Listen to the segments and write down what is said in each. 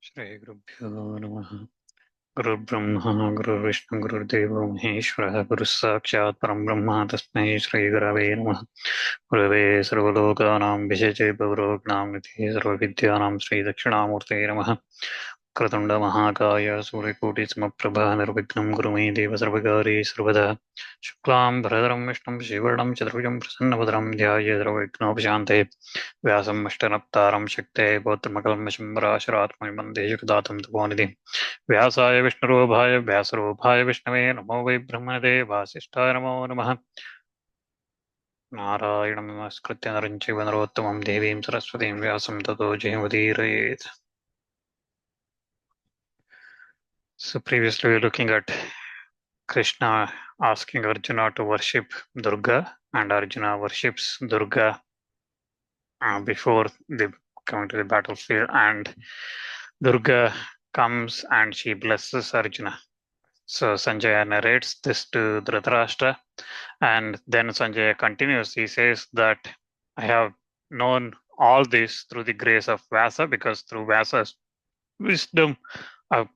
श्रीगुरुभ्यो नमः। गुरुर्ब्रह्मा गुरुर्विष्णु गुरुर्देवो महेश्वरः गुरुः साक्षात् परं ब्रह्म तस्मै श्रीगुरवे नमः। गुरवे सर्वलोकानां विशेषे भवरोगिणां निधये सर्वविद्यानां श्रीदक्षिणामूर्तये नमः। क्रतुण्डमहाकाय सूर्यकोटिसमप्रभा निर्विघ्नं कुरु मे देव सर्वकार्ये सर्वदा। शुक्लां भरधरं विष्णुं श्रीवर्णं चतुर्भुजं प्रसन्नवदनं ध्यायेत् सर्वविघ्नोपशान्तये। व्यासम् अष्टनप्तारं शक्तेः पौत्रमकल्मषं पराशरात्मनि वन्दे जगदातं तपोनिधिं। व्यासाय विष्णुरूपाय व्यासरूपाय विष्णवे नमो वै ब्रह्मणे वासिष्ठाय नमो नमः। नारायणं नमस्कृत्य नरं चैव नरोत्तमं देवीं सरस्वतीं व्यासं ततो जयमुदीरयेत्. So previously we were looking at Krishna asking Arjuna to worship Durga, and Arjuna worships Durga before they come to the battlefield, and Durga comes and she blesses Arjuna. So Sanjaya narrates this to Dhritarashtra, and then Sanjaya continues. He says that I have known all this through the grace of Vyasa, because through Vyasa's wisdom I've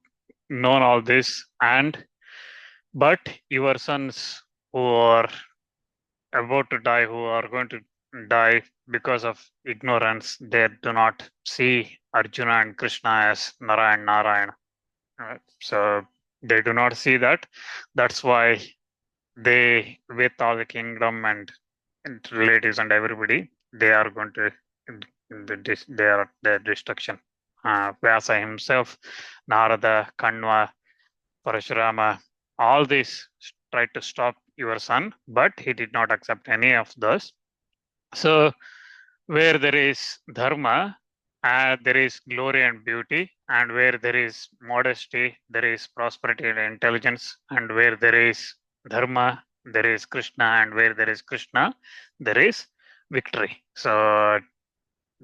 known all this, but your sons who are about to die, who are going to die because of ignorance, they do not see Arjuna and Krishna as Narayan Narayana. So they do not see that. That's why they, with all the kingdom and relatives and everybody, they are going to their destruction. Vyasa himself, Narada, Kanva, Parashurama, all these tried to stop your son, but he did not accept any of those. So where there is dharma, there is glory and beauty, and where there is modesty, there is prosperity and intelligence, and where there is dharma, there is Krishna, and where there is Krishna, there is victory. So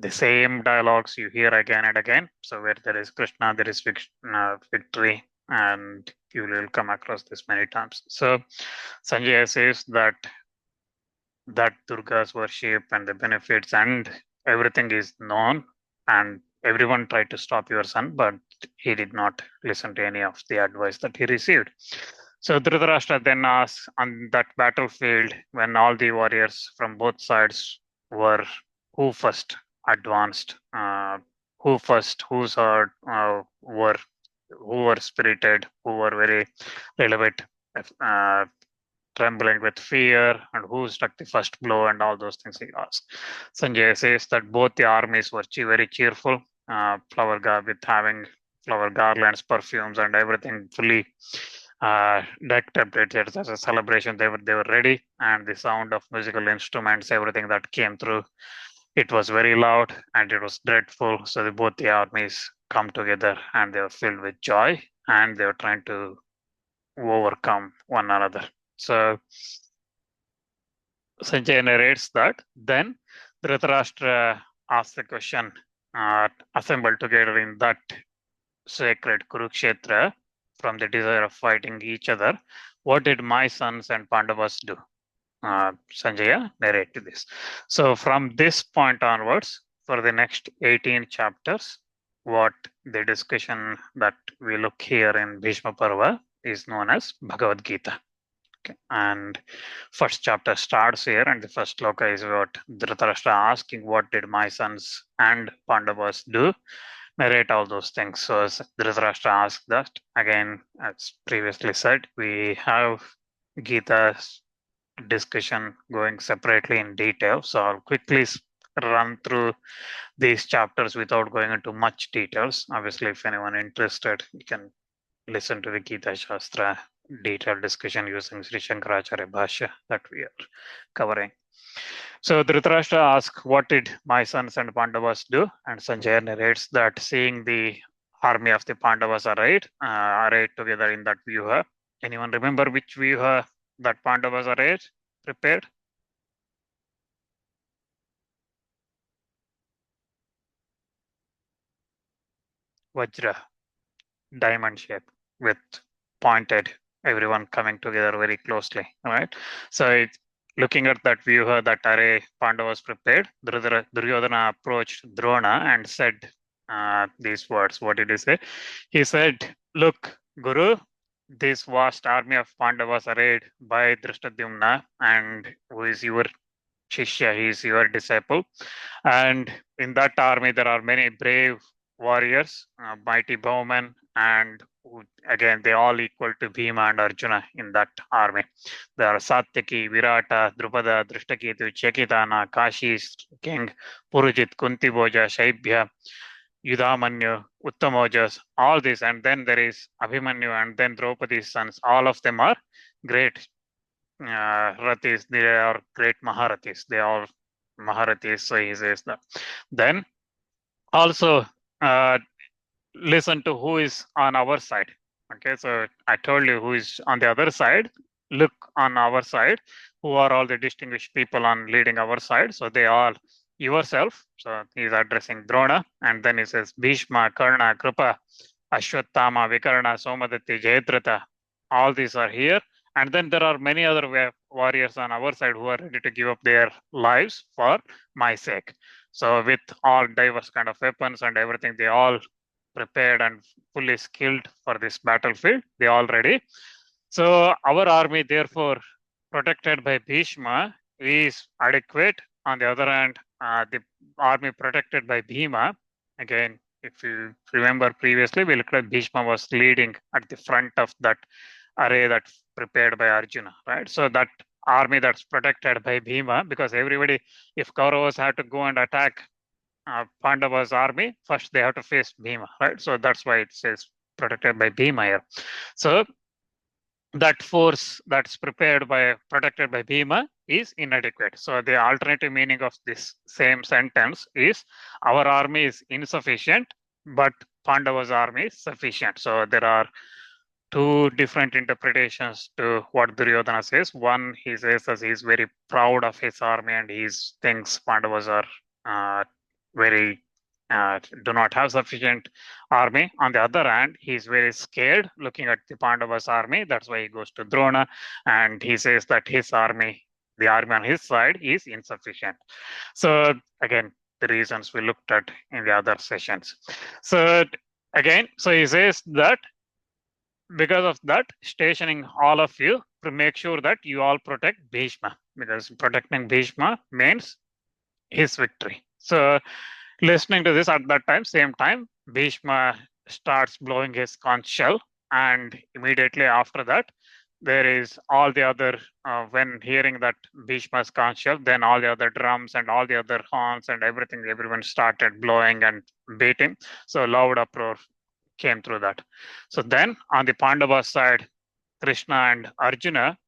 the same dialogues you hear again and again. So where there is Krishna, there is victory, and you will come across this many times. So Sanjaya says that Durga's worship and the benefits and everything is known, and everyone tried to stop your son, but he did not listen to any of the advice that he received. So Dhritarashtra then asks, on that battlefield, when all the warriors from both sides were, who first advanced, who were spirited, who were very relevant, uh, trembling with fear, and who struck the first blow, and all those things he asks. Sanjay says that both the armies were very cheerful, with having flower garlands, perfumes, and everything fully decked up. It's as a celebration. They were ready, and the sound of musical instruments, everything that came through, it was very loud and it was dreadful. So both the armies come together, and they were filled with joy, and they were trying to overcome one another. So Sanjay narrates that then Dhritarashtra asks the question, assembled together in that sacred Kurukshetra from the desire of fighting each other, what did my sons and Pandavas do? Sanjaya narrated this. So from this point onwards, for the next 18 chapters, what the discussion that we look here in Bhishma Parva is known as Bhagavad Gita. Okay. And first chapter starts here, and the first sloka is what Dhritarashtra asking, what did my sons and Pandavas do? Narrate all those things. So as Dhritarashtra asks that, again, as previously said, we have Gita's discussion going separately in detail. So I'll quickly run through these chapters without going into much details. Obviously, if anyone interested, you can listen to the Gita Shastra detailed discussion using Sri Shankaracharya Bhashya that we are covering. So Dhritarashtra asks, what did my sons and Pandavas do? And Sanjaya narrates that seeing the army of the Pandavas arrayed together in that vyuha. Anyone remember which vyuha that Pandavas arrayed, prepared? Vajra, diamond shape with pointed, everyone coming together very closely. All right. So looking at that vyuha, that array Pandavas prepared, Duryodhana approached Drona and said these words. What did he say? He said, "Look, Guru, this vast army of Pandavas arrayed by Drishtadyumna, and who is your Shishya, he is your disciple. And in that army, there are many brave warriors, mighty bowmen, and again, they all equal to Bhima and Arjuna in that army. There are Satyaki, Virata, Drupada, Drishtaketu, Chekitana, Kashi's king, Purujit, Kuntiboja, Shaibhya, Yudhamanyu, Uttamojas, all this, and then there is Abhimanyu, and then Draupadi's sons. All of them are great Ratis, they are great Maharathis. They are Maharathis, so he says that. Then also uh, listen to who is on our side. Okay, so I told you who is on the other side. Look on our side. Who are all the distinguished people on leading our side? So they all yourself. So he's addressing Drona, and then he says Bhishma, Karna, Kripa, Ashwatthama, Vikarna, Somadatti, Jayadratha. All these are here. And then there are many other warriors on our side who are ready to give up their lives for my sake. So with all diverse kind of weapons and everything, they all prepared and fully skilled for this battlefield. They all ready. So our army, therefore, protected by Bhishma, is adequate. On the other hand, the army protected by Bhima, again, if you remember previously, we looked at Bhishma was leading at the front of that array that's prepared by Arjuna, right? So that army that's protected by Bhima, because everybody, if Kauravas had to go and attack Pandava's army, first they have to face Bhima, right? So that's why it says protected by Bhima here. So that force that's protected by Bhima is inadequate. So the alternative meaning of this same sentence is our army is insufficient, but Pandava's army is sufficient. So there are two different interpretations to what Duryodhana says. One, he says that he's very proud of his army and he thinks Pandavas are very do not have sufficient army. On the other hand, he's very scared looking at the Pandavas army. That's why he goes to Drona and he says that his army, the army on his side, is insufficient. So again, the reasons we looked at in the other sessions. So again, so he says that because of that, stationing all of you to make sure that you all protect Bhishma, because protecting Bhishma means his victory. So listening to this at that time, same time, Bhishma starts blowing his conch shell, and immediately after that, there is all the other, when hearing that Bhishma's conch shell, then all the other drums and all the other horns and everything, everyone started blowing and beating. So loud uproar came through that. So then on the Pandava side, Krishna and Arjuna,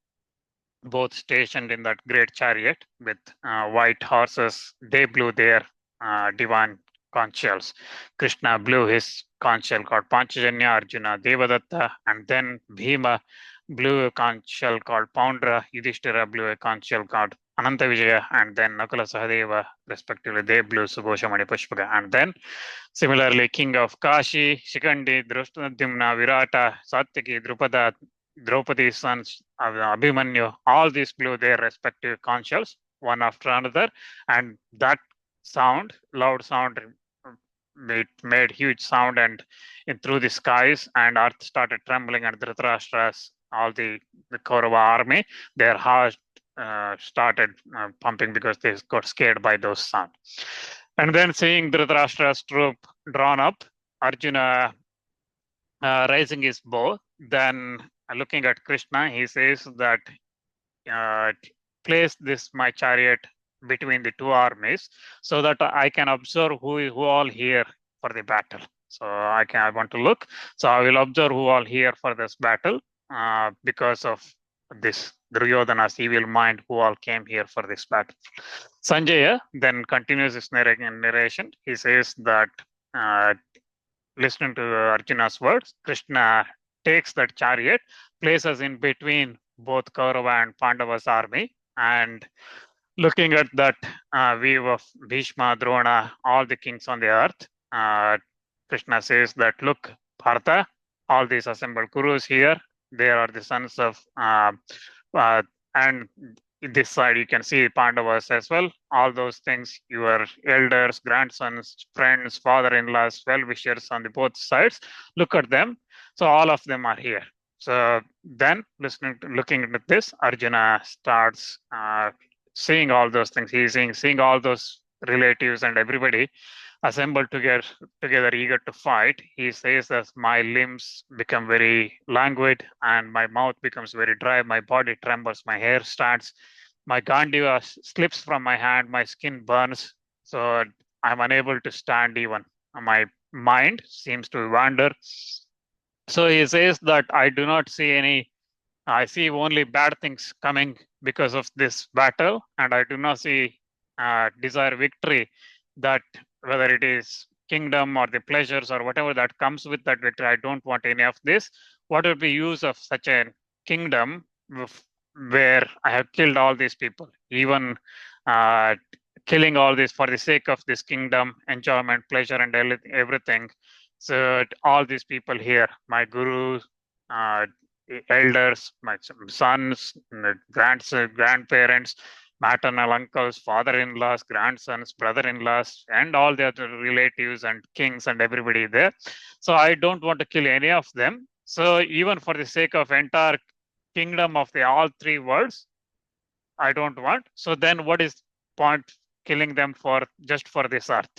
both stationed in that great chariot with white horses, they blew their divine conch shells. Krishna blew his conch shell called Panchajanya, Arjuna, Devadatta, and then Bhima blew a conch shell called Poundra, Yudhishthira blew a conch shell called Anantavijaya, and then Nakula Sahadeva, respectively, they blew Subhoshamani Pushpaka. And then similarly, king of Kashi, Shikandi, Drishtadyumna, Virata, Satyaki, Drupada, Draupadi's sons, Abhimanyu, all these blew their respective conch shells, one after another, and that sound, loud sound, it made huge sound and through the skies, and earth started trembling, and Dhritarashtra's, all the Kaurava army, their heart started pumping because they got scared by those sounds. And then seeing Dhritarashtra's troop drawn up, Arjuna raising his bow, then looking at Krishna, he says that place this my chariot between the two armies so that I can observe who all here for the battle. So I want to look. So I will observe who all here for this battle because of this Duryodhana's evil mind who all came here for this battle. Sanjaya then continues his narration. He says that listening to Arjuna's words, Krishna takes that chariot, places in between both Kaurava and Pandava's army, and looking at that view of Bhishma, Drona, all the kings on the earth, Krishna says that, look, Bharata, all these assembled Kurus here, they are the sons of, and this side you can see Pandavas as well. All those things, your elders, grandsons, friends, father-in-laws, well-wishers on the both sides. Look at them. So all of them are here. So then, looking at this, Arjuna starts seeing all those things. He's seeing all those relatives and everybody assembled together, eager to fight. He says that my limbs become very languid and my mouth becomes very dry, my body trembles, my hair stands, my gandiva slips from my hand, my skin burns, so I'm unable to stand even. My mind seems to wander. So he says that I see only bad things coming because of this battle, and I do not see desire victory. That whether it is kingdom or the pleasures or whatever that comes with that victory, I don't want any of this. What would be use of such a kingdom where I have killed all these people, even uh, killing all this for the sake of this kingdom, enjoyment, pleasure, and everything. So all these people here, my gurus, uh, elders, my sons, grandparents, maternal uncles, father-in-laws, grandsons, brother-in-laws, and all the other relatives and kings and everybody there. So I don't want to kill any of them. So even for the sake of entire kingdom of the all three worlds, I don't want. So then what is point killing them for just for this earth?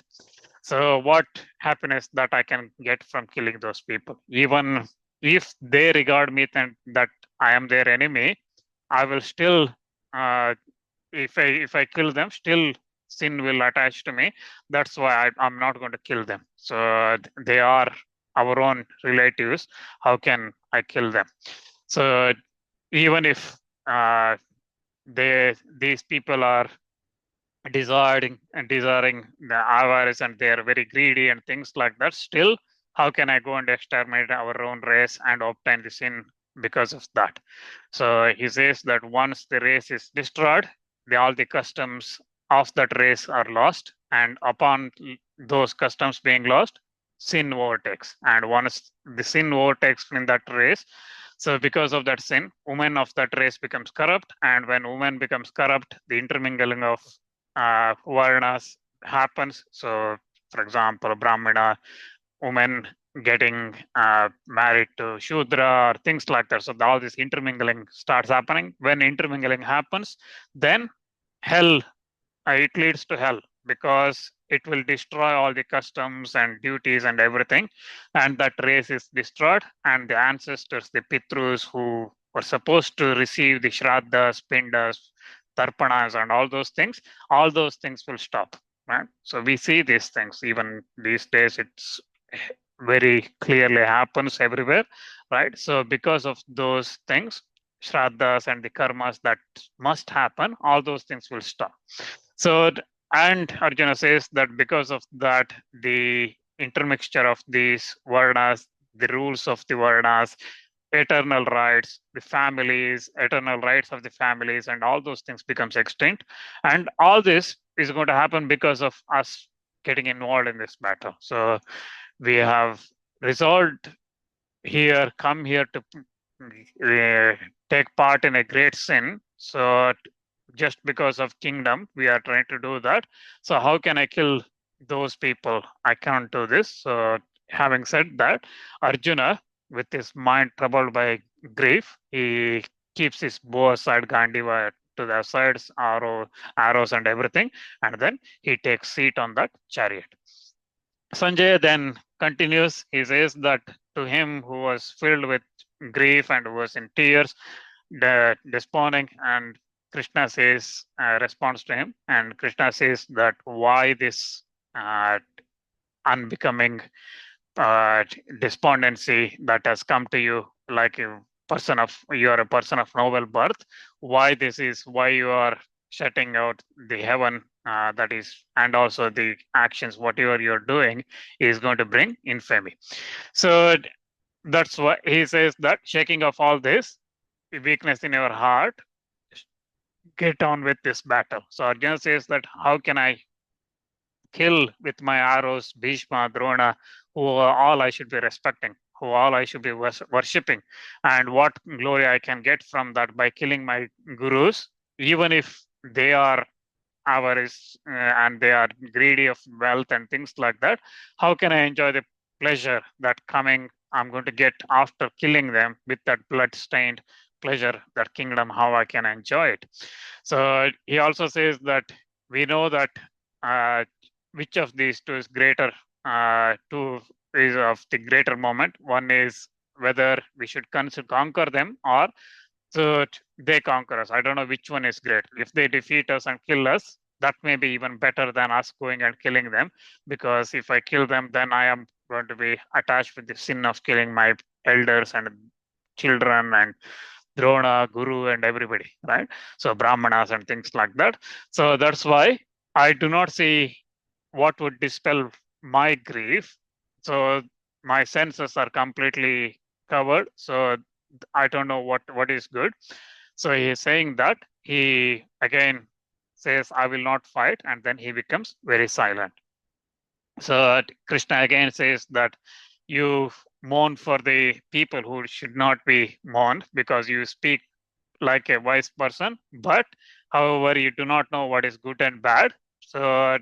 So what happiness that I can get from killing those people? Even if they regard me that I am their enemy, I will still, if I kill them, still sin will attach to me. That's why I'm not going to kill them. So they are our own relatives. How can I kill them? So even if these people are desiring the avarice and they are very greedy and things like that, still how can I go and exterminate our own race and obtain the sin because of that? So he says that once the race is destroyed, all the customs of that race are lost, and upon those customs being lost, sin overtakes. And once the sin overtakes in that race, so because of that sin, women of that race becomes corrupt, and when women becomes corrupt, the intermingling of varnas happens. So, for example, Brahmana women getting married to Shudra or things like that. So all this intermingling starts happening. When intermingling happens, then hell, it leads to hell because it will destroy all the customs and duties and everything, and that race is destroyed, and the ancestors, the pitrus who were supposed to receive the shraddhas, pindas, tarpanas, and all those things will stop, right? So we see these things even these days. It's very clearly happens everywhere, right? So because of those things, shraddhas and the karmas that must happen, all those things will stop. So, and Arjuna says that because of that, the intermixture of these varnas, the rules of the varnas, eternal rights, the families, eternal rights of the families, and all those things becomes extinct. And all this is going to happen because of us getting involved in this battle. So we have resolved here, come here to take part in a great sin. So just because of kingdom, we are trying to do that. So how can I kill those people? I can't do this. So having said that, Arjuna, with his mind troubled by grief, he keeps his bow aside, Gandiva to the sides, arrows and everything, and then he takes seat on that chariot. Sanjay then continues. He says that to him who was filled with grief and who was in tears, desponding, and Krishna says, responds to him, and Krishna says that why this uh, unbecoming uh, despondency that has come to you, like you are a person of noble birth. Why you are shutting out the heaven, that is, and also the actions, whatever you're doing, is going to bring infamy. So that's why he says that shaking off all this weakness in your heart, get on with this battle. So Arjuna says that how can I kill with my arrows Bhishma, Drona, who all I should be respecting, who all I should be worshipping, and what glory I can get from that by killing my gurus. even if they are avarice and they are greedy of wealth and things like that, how can I enjoy the pleasure that coming I'm going to get after killing them with that blood stained pleasure, that kingdom, how I can enjoy it? So he also says that we know that uh, which of these two is greater, two is of the greater moment. One is whether we should conquer them, or so they conquer us. I don't know which one is great. If they defeat us and kill us, that may be even better than us going and killing them. Because if I kill them, then I am going to be attached with the sin of killing my elders and children and Drona, Guru, and everybody, right? So Brahmanas and things like that. So that's why I do not see what would dispel my grief. So my senses are completely covered. So I don't know what is good. So he is saying that he again says, I will not fight, and then he becomes very silent. So Krishna again says that you mourn for the people who should not be mourned because you speak like a wise person, but however, you do not know what is good and bad. So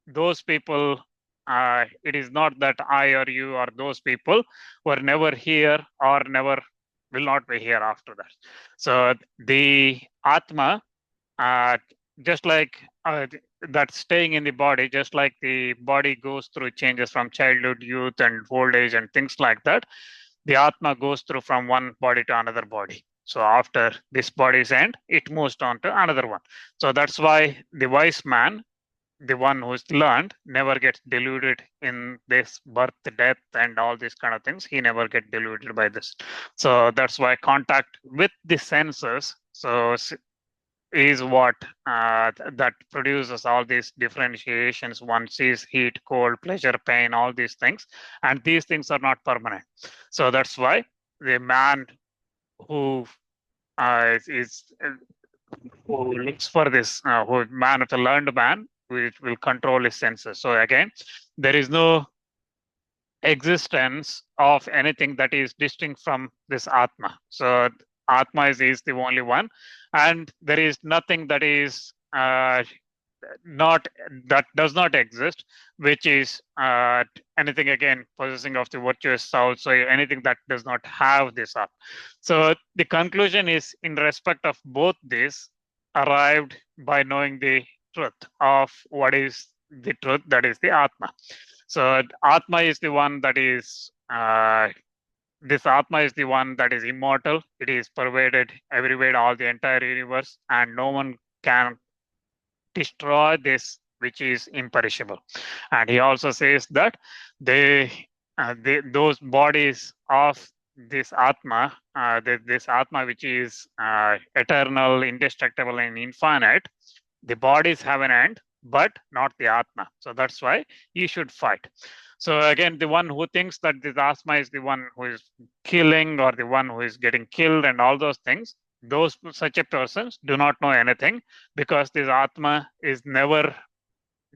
those people, it is not that I or you or those people were never here or never will not be here after that. So the Atma, uh, just like that staying in the body, just like the body goes through changes from childhood, youth, and old age, and things like that, the Atma goes through from one body to another body. So after this body's end, it moves on to another one. So that's why the wise man, the one who's learned, never gets deluded in this birth, death, and all these kind of things. He never get deluded by this. So that's why contact with the senses. So is what that produces all these differentiations. One sees heat, cold, pleasure, pain, all these things, and these things are not permanent. So that's why the man who who looks for this, who man of a learned man, which will control his senses. So again, there is no existence of anything that is distinct from this Atma. So Atma is the only one, and there is nothing that is not that does not exist, which is anything again possessing of the virtuous soul. So anything that does not have this up. So the conclusion is in respect of both these arrived by knowing the truth of what is the truth, that is the Atma. So Atma is the one that is this Atma is the one that is immortal. It is pervaded everywhere, all the entire universe, and no one can destroy this, which is imperishable. And he also says that those bodies of this Atma, this Atma which is eternal, indestructible, and infinite, the bodies have an end, but not the Atma. So that's why you should fight. So again, the one who thinks that this Atma is the one who is killing or the one who is getting killed and all those things, those such a persons do not know anything, because this Atma is never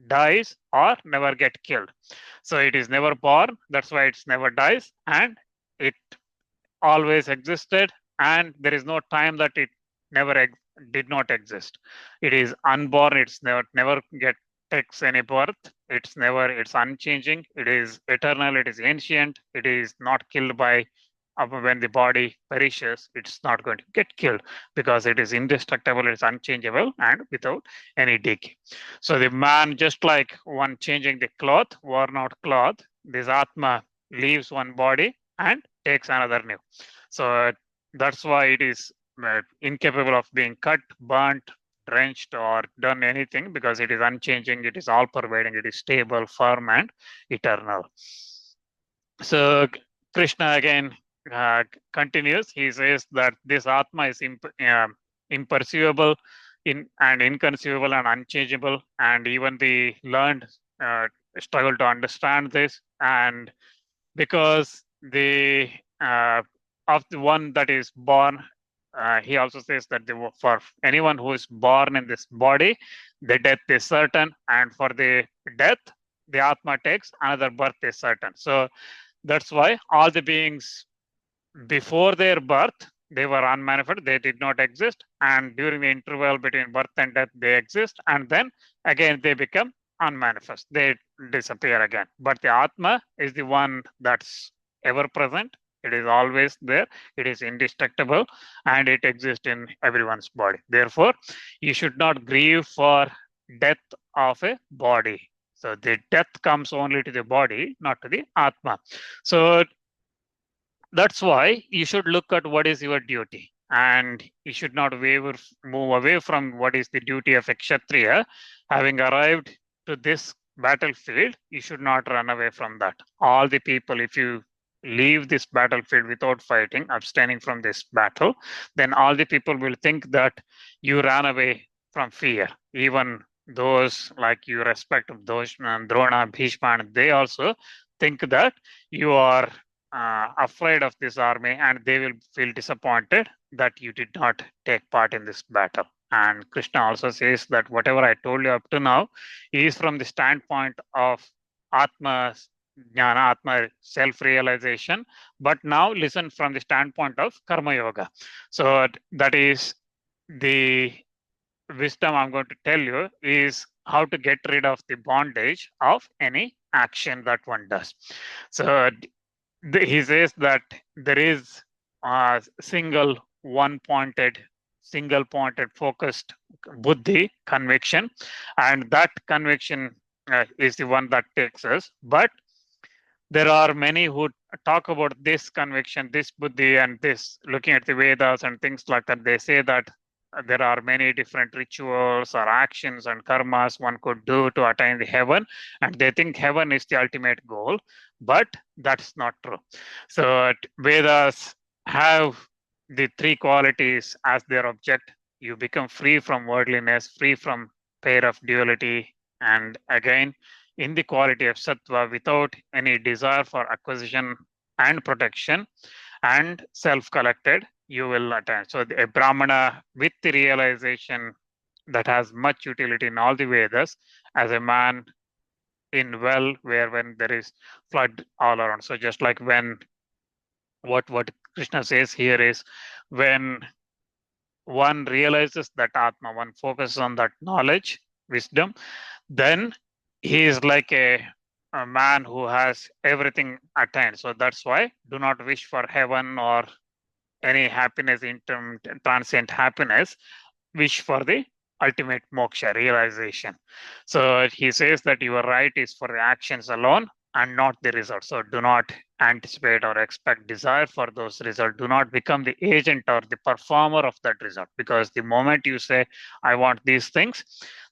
dies or never get killed. So it is never born, that's why it's never dies, and it always existed, and there is no time that it never did not exist. It is unborn, it's never get takes any birth, it's unchanging, it is eternal, it is ancient, it is not killed by when the body perishes, it's not going to get killed because it is indestructible, it's unchangeable, and without any decay. So the man, just like one changing the cloth, worn out cloth, this Atma leaves one body and takes another new. So that's why it is incapable of being cut, burnt, drenched, or done anything, because it is unchanging, it is all pervading, it is stable, firm, and eternal. So Krishna again continues. He says that this Atma is imperceivable, and inconceivable, and unchangeable, and even the learned struggle to understand this. And because the of the one that is born, he also says that for anyone who is born in this body, the death is certain, and for the death, the Atma takes another birth is certain. So that's why all the beings before their birth, they were unmanifested, they did not exist, and during the interval between birth and death, they exist, and then again they become unmanifest, they disappear again. But the Atma is the one that's ever present, it is always there, it is indestructible, and it exists in everyone's body. Therefore, you should not grieve for death of a body. So the death comes only to the body, not to the Atma. So that's why you should look at what is your duty, and you should not move away from what is the duty of a Kshatriya. Having arrived to this battlefield, you should not run away from that. All the people, if you leave this battlefield without fighting, abstaining from this battle, then all the people will think that you ran away from fear. Even those like you respect those Drona, Bhishma, they also think that you are afraid of this army, and they will feel disappointed that you did not take part in this battle. And Krishna also says that whatever I told you up to now is from the standpoint of Atma Jnana, Atma self realization. But now listen from the standpoint of Karma Yoga. So that is the wisdom I'm going to tell you is how to get rid of the bondage of any action that one does. So he says that there is a single pointed focused buddhi conviction, and that conviction is the one that takes us. But there are many who talk about this conviction, this buddhi, and this looking at the Vedas and things like that. They say that there are many different rituals or actions and karmas one could do to attain the heaven, and they think heaven is the ultimate goal, but that's not true. So Vedas have the three qualities as their object. You become free from worldliness, free from pair of duality, and again in the quality of sattva without any desire for acquisition and protection and self-collected, you will attain. So a Brahmana with the realization that has much utility in all the Vedas as a man in well where when there is flood all around. So just like when what Krishna says here is when one realizes that Atma, one focuses on that knowledge, wisdom, then he is like a man who has everything attained. So that's why do not wish for heaven or any happiness, transient happiness, wish for the ultimate moksha realization. So he says that your right is for the actions alone and not the result. So do not anticipate or expect desire for those results. Do not become the agent or the performer of that result, because the moment you say, I want these things,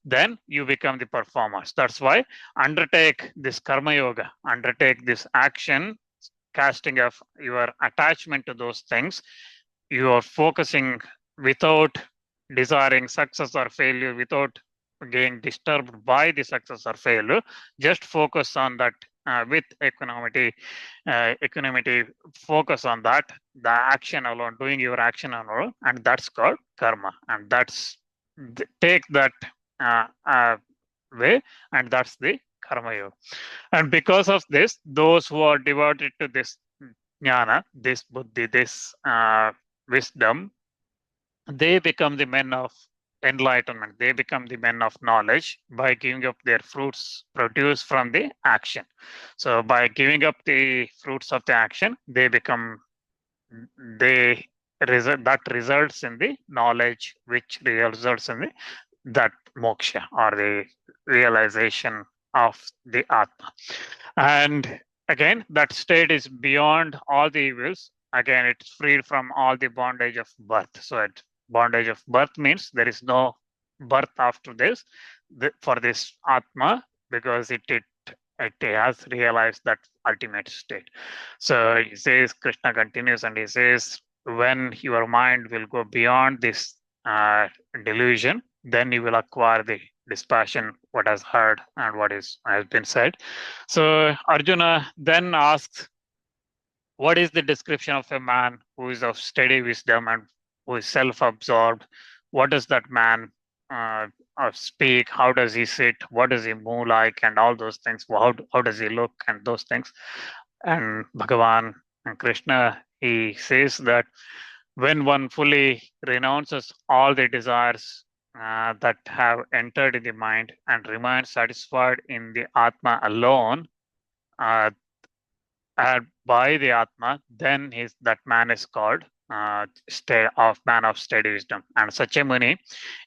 then you become the performers. That's why undertake this karma yoga, undertake this action, casting of your attachment to those things. You are focusing without desiring success or failure, without getting disturbed by the success or failure. Just focus on that with equanimity, focus on that, the action alone, doing your action alone, and that's called karma. And that's take that way, and that's the karma yoga. And because of this, those who are devoted to this jnana, this buddhi, this wisdom, they become the men of enlightenment. They become the men of knowledge by giving up their fruits produced from the action. So by giving up the fruits of the action, they become that results in the knowledge, which results in the that moksha or the realization of the Atma. And again, that state is beyond all the evils. Again, it's freed from all the bondage of birth. So bondage of birth means there is no birth after this for this Atma, because it has realized that ultimate state. So he says, Krishna continues and he says, when your mind will go beyond this delusion, then you will acquire the dispassion, what has heard and what has been said. So Arjuna then asks, what is the description of a man who is of steady wisdom and who is self-absorbed? What does that man speak? How does he sit? What does he move like? And all those things. How does he look? And those things. And Bhagavan and Krishna, he says that when one fully renounces all the desires that have entered in the mind and remains satisfied in the Atma alone, uh, by the Atma, then that man is called man of steady wisdom. And such a muni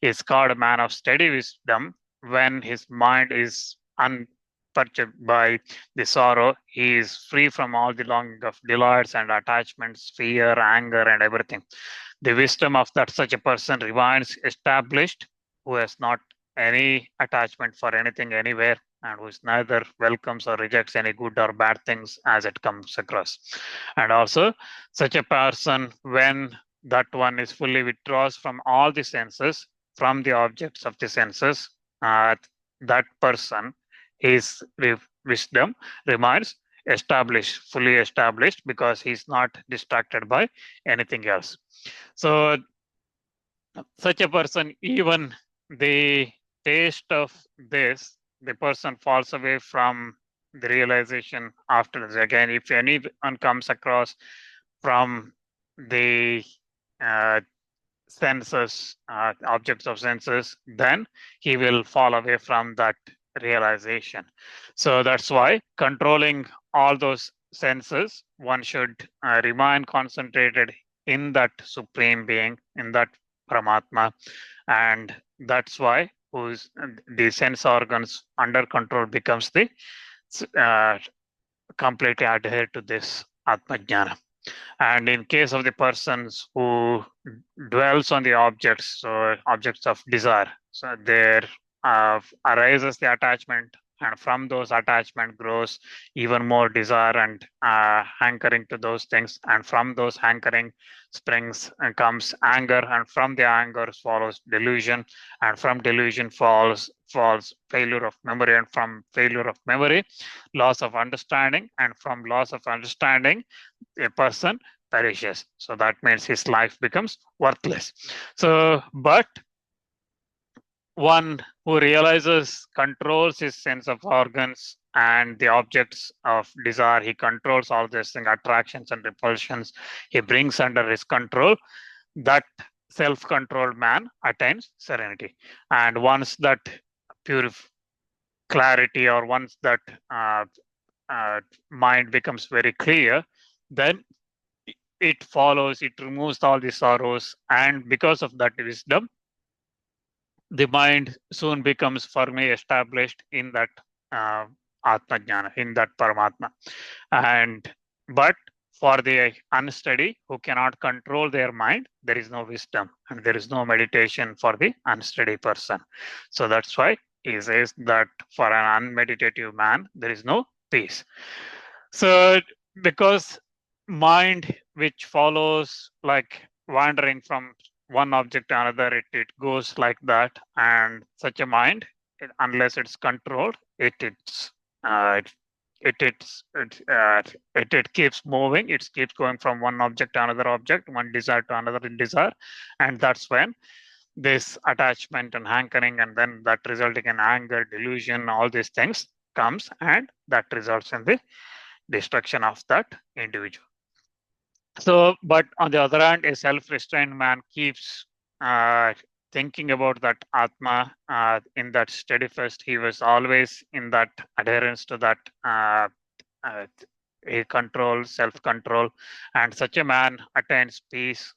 is called a man of steady wisdom when his mind is unperturbed by the sorrow. He is free from all the longing of delights and attachments, fear, anger, and everything. The wisdom of that such a person remains established, who has not any attachment for anything anywhere, and who neither welcomes or rejects any good or bad things as it comes across. And also, such a person, when that one is fully withdraws from all the senses, from the objects of the senses, that person, his wisdom remains established, fully established, because he's not distracted by anything else. So such a person, even the taste of this, the person falls away from the realization after this. Again, if anyone comes across from the uh, senses, objects of senses, then he will fall away from that realization. So that's why controlling all those senses, one should remain concentrated in that supreme being, in that Paramatma. And that's why whose the sense organs under control becomes the uh, completely adhere to this Atma Jnana. And in case of the persons who dwells on the objects, so objects of desire, so there arises the attachment, and from those attachment grows even more desire and hankering to those things, and from those hankering springs and comes anger, and from the anger follows delusion, and from delusion falls failure of memory, and from failure of memory loss of understanding, and from loss of understanding a person perishes. So that means his life becomes worthless. So, but one who realizes, controls his sense of organs and the objects of desire, he controls all these things, attractions and repulsions, he brings under his control. That self-controlled man attains serenity. And once that pure clarity, or once that mind becomes very clear, then it follows, it removes all the sorrows, and because of that wisdom, the mind soon becomes firmly established in that uh, Atma Jnana, in that Paramatma. And but for the unsteady who cannot control their mind, there is no wisdom and there is no meditation for the unsteady person. So that's why he says that for an unmeditative man, there is no peace. So because mind which follows like wandering from one object to another, it goes like that, and such a mind, unless it's controlled, uh, it keeps moving, it keeps going from one object to another object, one desire to another desire, and that's when this attachment and hankering, and then that resulting in anger, delusion, all these things comes, and that results in the destruction of that individual. So, but on the other hand, a self-restrained man keeps uh, thinking about that Atma in that steadfast. He was always in that adherence to that uh, control, self-control, and such a man attains peace,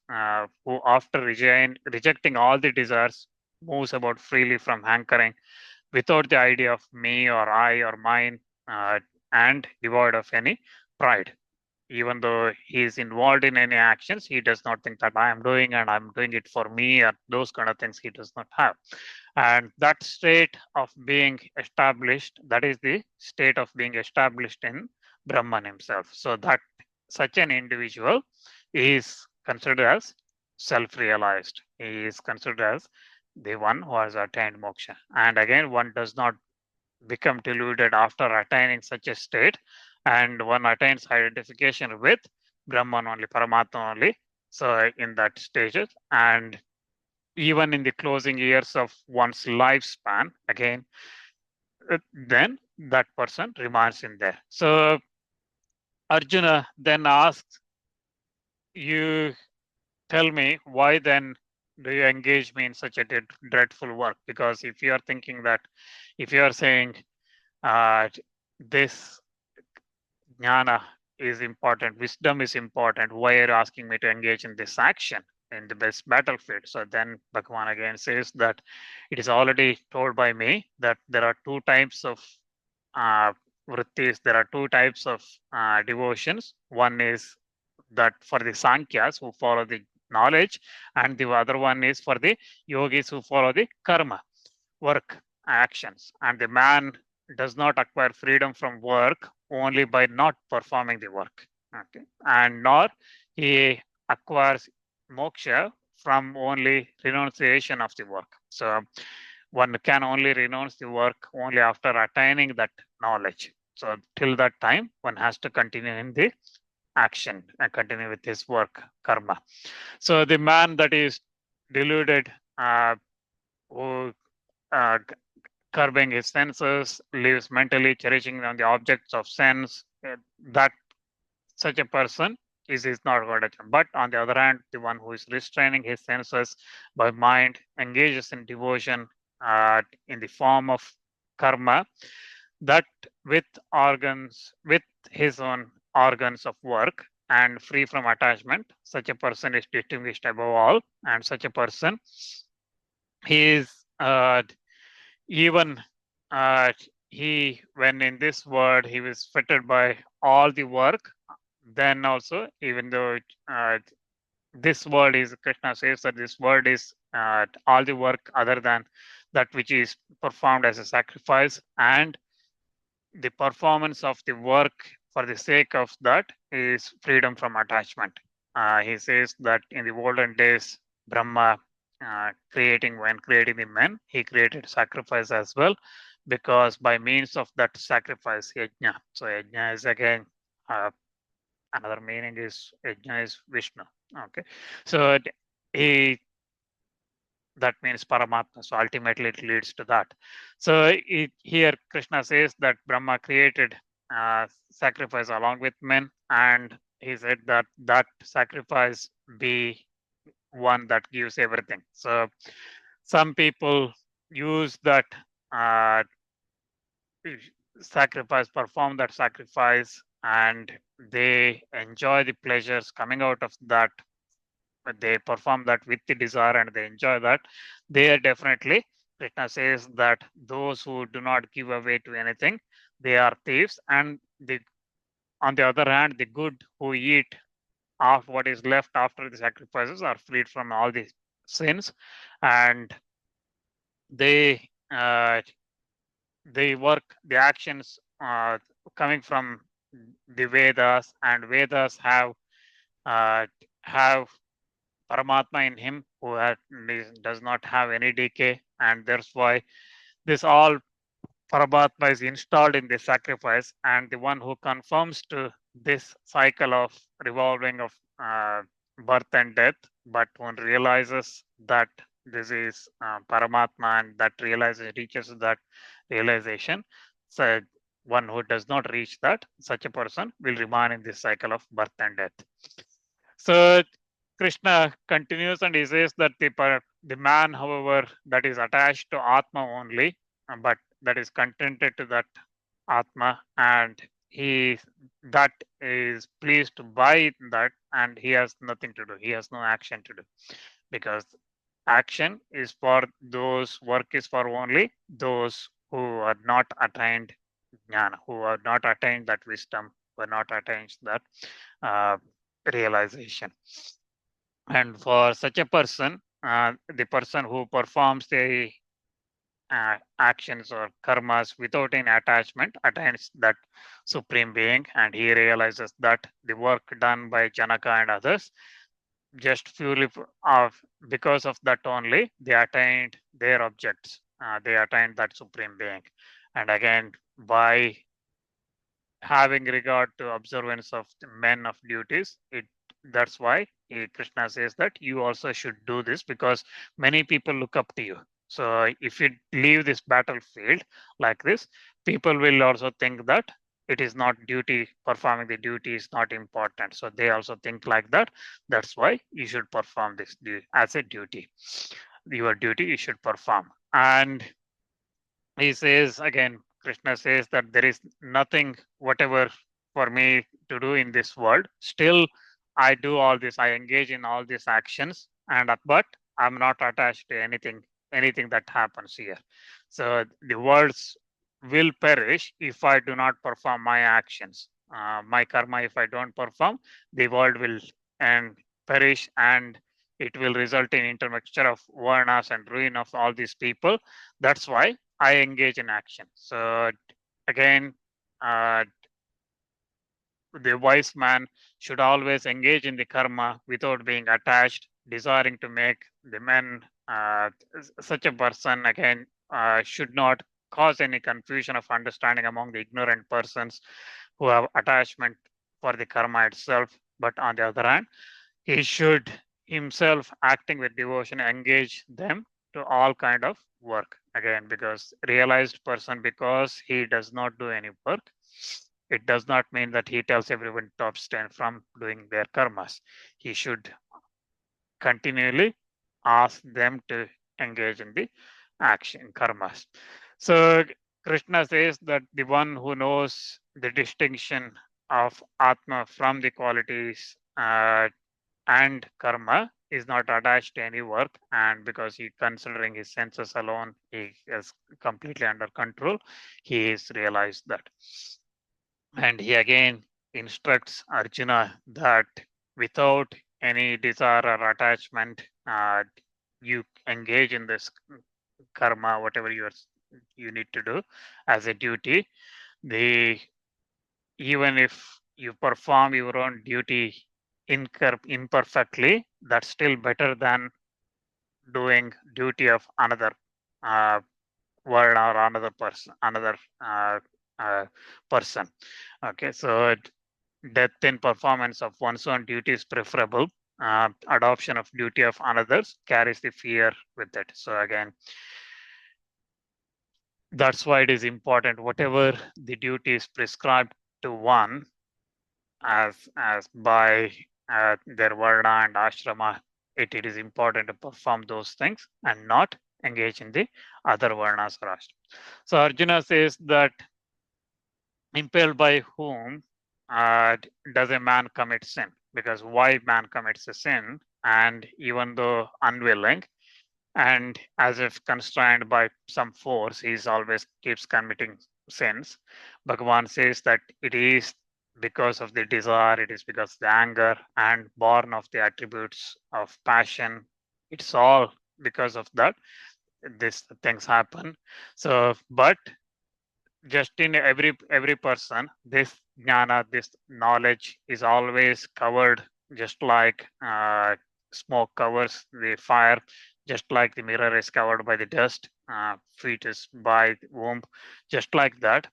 who after rejecting all the desires, moves about freely from hankering, without the idea of me or I or mine, and devoid of any pride. Even though he is involved in any actions, he does not think that I am doing and I'm doing it for me, or those kind of things he does not have. And that state of being established, that is the state of being established in Brahman himself. So that such an individual is considered as self-realized. He is considered as the one who has attained moksha. And again, one does not become deluded after attaining such a state, and one attains identification with Brahman only, Paramatma only. So in that stages, and even in the closing years of one's lifespan, again, then that person remains in there. So Arjuna then asks, you tell me why then do you engage me in such a dreadful work? Because if you are thinking that, if you are saying uh, this jnana is important, wisdom is important, why are you asking me to engage in this action in the best battlefield? So then Bhagavan again says that it is already told by me that there are two types of uh, vrittis, there are two types of devotions. One is that for the Sankyas who follow the knowledge, and the other one is for the yogis who follow the karma, work, actions. And the man does not acquire freedom from work only by not performing the work. Okay. And nor he acquires moksha from only renunciation of the work. So one can only renounce the work only after attaining that knowledge. So till that time, one has to continue in the action and continue with his work, karma. So the man that is deluded, who uh, curbing his senses, lives mentally cherishing on the objects of sense, that such a person is not God. But on the other hand, the one who is restraining his senses by mind engages in devotion in the form of karma, that with organs, with his own organs of work and free from attachment, such a person is distinguished above all, and such a person, he is even uh, he, when in this world he was fitted by all the work, then also, even though this word is, Krishna says that this word is all the work other than that which is performed as a sacrifice, and the performance of the work for the sake of that is freedom from attachment. He says that in the olden days, Brahma creating, when creating the men, he created sacrifice as well, because by means of that sacrifice, yajna. So yajna is again uh, another meaning is yajna is Vishnu. Okay, so he, that means Paramatma. So ultimately, it leads to that. So here Krishna says that Brahma created sacrifice along with men, and he said that that sacrifice be one that gives everything. So some people use that uh, sacrifice, perform that sacrifice, and they enjoy the pleasures coming out of that. They perform that with the desire and they enjoy that. They are definitely, Krishna says that those who do not give away to anything, they are thieves. And the, on the other hand, the good who eat of what is left after the sacrifices are freed from all the sins, and they they work the actions coming from the Vedas, and Vedas uh, have Paramatma in him, who does not have any decay, and that's why this all Paramatma is installed in the sacrifice, and the one who conforms to this cycle of revolving of birth and death, but one realizes that this is Paramatma, and that reaches that realization. So one who does not reach that, such a person will remain in this cycle of birth and death. So Krishna continues and he says that the man, however, that is attached to Atma only, but that is contented to that Atma, and he that is pleased by that, and he has nothing to do. He has no action to do, because action is for those, work is for only those who are not attained jnana, who are not attained that wisdom, who are not attained that uh, realization. And for such a person, the person who performs the actions or karmas without any attachment attains that supreme being, and he realizes that the work done by Janaka and others, just purely of because of that only, they attained their objects. They attained that supreme being, and again by having regard to observance of the men of duties, it, that's why Krishna says that you also should do this, because many people look up to you. So if you leave this battlefield like this, people will also think that it is not duty, performing the duty is not important. So they also think like that. That's why you should perform this as a duty. Your duty you should perform. And he says again, Krishna says that there is nothing whatever for me to do in this world. Still I do all this, I engage in all these actions, and but I'm not attached to anything that happens here. So the worlds will perish if I do not perform my actions, my karma. If I don't perform, the world will and perish, and it will result in intermixture of varnas and ruin of all these people. That's why I engage in action. So again, uh, the wise man should always engage in the karma without being attached, desiring to make the men. Such a person again should not cause any confusion of understanding among the ignorant persons who have attachment for the karma itself. But on the other hand, he should himself acting with devotion engage them to all kind of work. Again, because realized person, because he does not do any work, it does not mean that he tells everyone to abstain from doing their karmas. He should continually ask them to engage in the action karmas. So Krishna says that the one who knows the distinction of Atma from the qualities and karma is not attached to any work, and because he considering his senses alone, he is completely under control. He is realized that, and he again instructs Arjuna that without any desire or attachment, you engage in this karma, whatever you need to do as a duty. The Even if you perform your own duty imperfectly, that's still better than doing duty of another uh, world or another uh, person. Okay, so death in performance of one's own duty is preferable. Adoption of duty of another's carries the fear with it. So again, that's why it is important. Whatever the duty is prescribed to one, as by their varna and ashrama, it is important to perform those things and not engage in the other varnas or ashramas. So Arjuna says that impelled by whom does a man commit sin? Because why man commits a sin, and even though unwilling, and as if constrained by some force, he always keeps committing sins. Bhagavan says that it is because of the desire, it is because of the anger, and born of the attributes of passion. It's all because of that. These things happen. So, but just in every person, this jnana, this knowledge is always covered, just like smoke covers the fire, just like the mirror is covered by the dust, fetus by the womb, just like that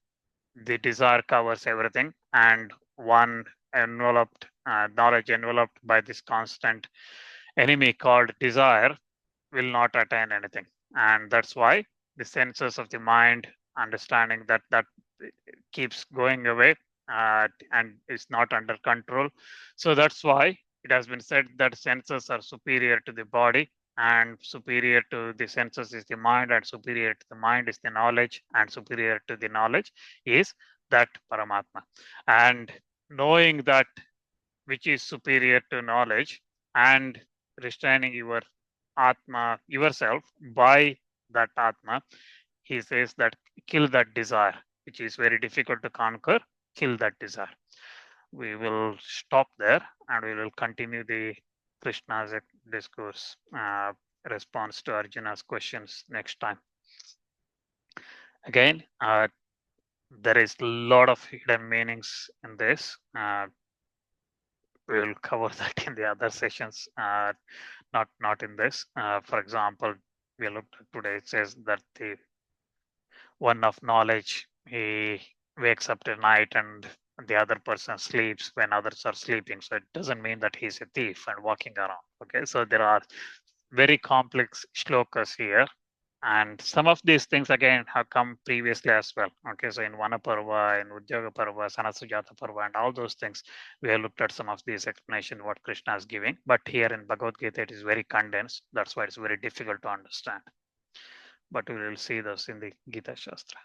the desire covers everything, and one enveloped knowledge enveloped by this constant enemy called desire will not attain anything. And that's why the senses of the mind, understanding that keeps going away and is not under control. So that's why it has been said that senses are superior to the body, and superior to the senses is the mind, and superior to the mind is the knowledge, and superior to the knowledge is that Paramatma. And knowing that which is superior to knowledge, and restraining your Atma, yourself, by that Atma, he says that kill that desire, which is very difficult to conquer, kill that desire. We will stop there, and we will continue the Krishna's discourse response to Arjuna's questions next time. Again, there is a lot of hidden meanings in this. We will cover that in the other sessions, not in this. For example, we looked at today, it says that the one of knowledge, he wakes up at night and the other person sleeps when others are sleeping. So it doesn't mean that he's a thief and walking around. Okay, so there are very complex shlokas here. And some of these things again have come previously as well. Okay, so in Vana Parva, in Udyoga Parva, Sanasujata Parva, and all those things, we have looked at some of these explanation what Krishna is giving. But here in Bhagavad Gita, it is very condensed. That's why it's very difficult to understand. But we will see this in the Gita Shastra.